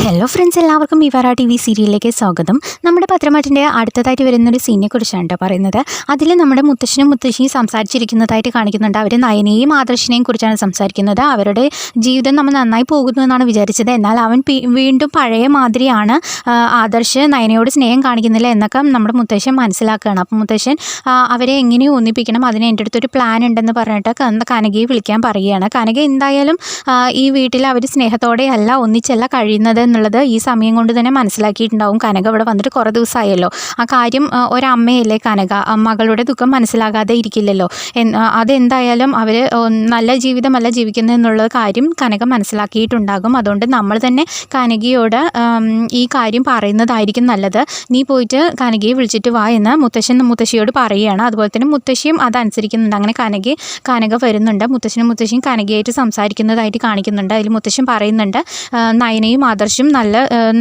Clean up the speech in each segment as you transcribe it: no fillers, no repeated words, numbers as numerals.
Hello friends, എല്ലാവർക്കും വിവാര T V സീരിയലിലേക്ക് സ്വാഗതം. നമ്മുടെ പത്രമാറ്റിൻ്റെ അടുത്തതായിട്ട് വരുന്നൊരു സീനിനെ കുറിച്ചാണ് കേട്ടോ പറയുന്നത്. അതിൽ നമ്മുടെ മുത്തശ്ശനും മുത്തശ്ശിയും സംസാരിച്ചിരിക്കുന്നതായിട്ട് കാണിക്കുന്നുണ്ട്. അവർ നയനയെയും ആദർശിനെയും കുറിച്ചാണ് സംസാരിക്കുന്നത്. അവരുടെ ജീവിതം നമ്മൾ നന്നായി പോകുന്നു എന്നാണ് വിചാരിച്ചത്. എന്നാൽ അവൻ വീണ്ടും പഴയ മാതിരിയാണ്. ആദർശ് നയനയോട് സ്നേഹം കാണിക്കുന്നില്ല എന്നൊക്കെ നമ്മുടെ മുത്തശ്ശൻ മനസ്സിലാക്കുകയാണ്. അപ്പം മുത്തശ്ശൻ അവരെ എങ്ങനെയും ഒന്നിപ്പിക്കണം, അതിന് എൻ്റെ അടുത്തൊരു പ്ലാൻ ഉണ്ടെന്ന് പറഞ്ഞിട്ട് കനകയെ വിളിക്കാൻ പറയുകയാണ്. കനക എന്തായാലും ഈ വീട്ടിൽ അവർ സ്നേഹത്തോടെയല്ല ഒന്നിച്ചല്ല കഴിയുന്നത് എന്നുള്ളത് ഈ സമയം കൊണ്ട് തന്നെ മനസ്സിലാക്കിയിട്ടുണ്ടാവും. കനക ഇവിടെ വന്നിട്ട് കുറേ ദിവസമായല്ലോ. ആ കാര്യം ഒരമ്മയല്ലേ കനക, മകളുടെ ദുഃഖം മനസ്സിലാകാതെ ഇരിക്കില്ലല്ലോ. അതെന്തായാലും അവർ നല്ല ജീവിതമല്ല ജീവിക്കുന്നത് എന്നുള്ള കാര്യം കനക മനസ്സിലാക്കിയിട്ടുണ്ടാകും. അതുകൊണ്ട് നമ്മൾ തന്നെ കനകയോട് ഈ കാര്യം പറയുന്നതായിരിക്കും നല്ലത്. നീ പോയിട്ട് കനകയെ വിളിച്ചിട്ട് വാ എന്ന് മുത്തശ്ശിയോട് പറയുകയാണ്. അതുപോലെ തന്നെ മുത്തശ്ശിയും അതനുസരിക്കുന്നുണ്ട്. അങ്ങനെ കനക വരുന്നുണ്ട്. മുത്തശ്ശിയും കനകയായിട്ട് സംസാരിക്കുന്നതായിട്ട് കാണിക്കുന്നുണ്ട്. അതിൽ മുത്തശ്ശൻ പറയുന്നുണ്ട്, നയനയും ആദർശും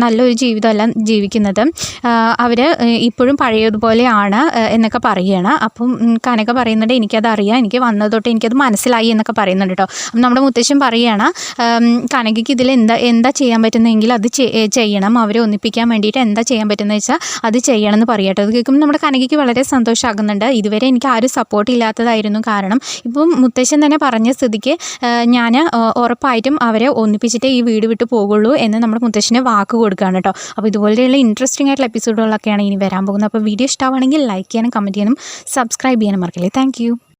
നല്ലൊരു ജീവിതമല്ല ജീവിക്കുന്നത്, അവർ ഇപ്പോഴും പഴയതുപോലെയാണ് എന്നൊക്കെ പറയുകയാണ്. അപ്പം കനക പറയുന്നുണ്ട്, എനിക്കതറിയാം, എനിക്ക് വന്നത് തൊട്ട് എനിക്കത് മനസ്സിലായി എന്നൊക്കെ പറയുന്നുണ്ട് കേട്ടോ. അപ്പം നമ്മുടെ മുത്തശ്ശൻ പറയുകയാണ്, കനകയ്ക്ക് ഇതിൽ എന്താ ചെയ്യാൻ പറ്റുന്നതെങ്കിൽ അത് ചെയ്യണം, അവരെ ഒന്നിപ്പിക്കാൻ വേണ്ടിയിട്ട് എന്താ ചെയ്യാൻ പറ്റുന്നത് വെച്ചാൽ അത് ചെയ്യണം എന്ന് പറയട്ടെ. അത് കേൾക്കുമ്പോൾ നമ്മുടെ കനകയ്ക്ക് വളരെ സന്തോഷമാകുന്നുണ്ട്. ഇതുവരെ എനിക്ക് ആരും സപ്പോർട്ട് ഇല്ലാത്തതായിരുന്നു. കാരണം ഇപ്പം മുത്തശ്ശൻ തന്നെ പറഞ്ഞ സ്ഥിതിക്ക് ഞാൻ ഉറപ്പായിട്ടും അവരെ ഒന്നിപ്പിച്ചിട്ടേ ഈ വീട് വിട്ട് പോകുള്ളൂ എന്ന് നമ്മുടെ മുത്തശ്ശിന് വാക്ക് കൊടുക്കുകയാണ് കേട്ടോ. അപ്പോൾ ഇതുപോലെയുള്ള ഇൻട്രസ്റ്റിംഗ് ആയിട്ടുള്ള എപ്പിസോഡുകളൊക്കെയാണ് ഇനി വരാൻ പോകുന്നത്. അപ്പോൾ വീഡിയോ ഇഷ്ടമാണെങ്കിൽ ലൈക്ക് ചെയ്യാനും കമൻറ്റ് ചെയ്യാനും സബ്സ്ക്രൈബ് ചെയ്യാനും മറക്കില്ലേ. താങ്ക്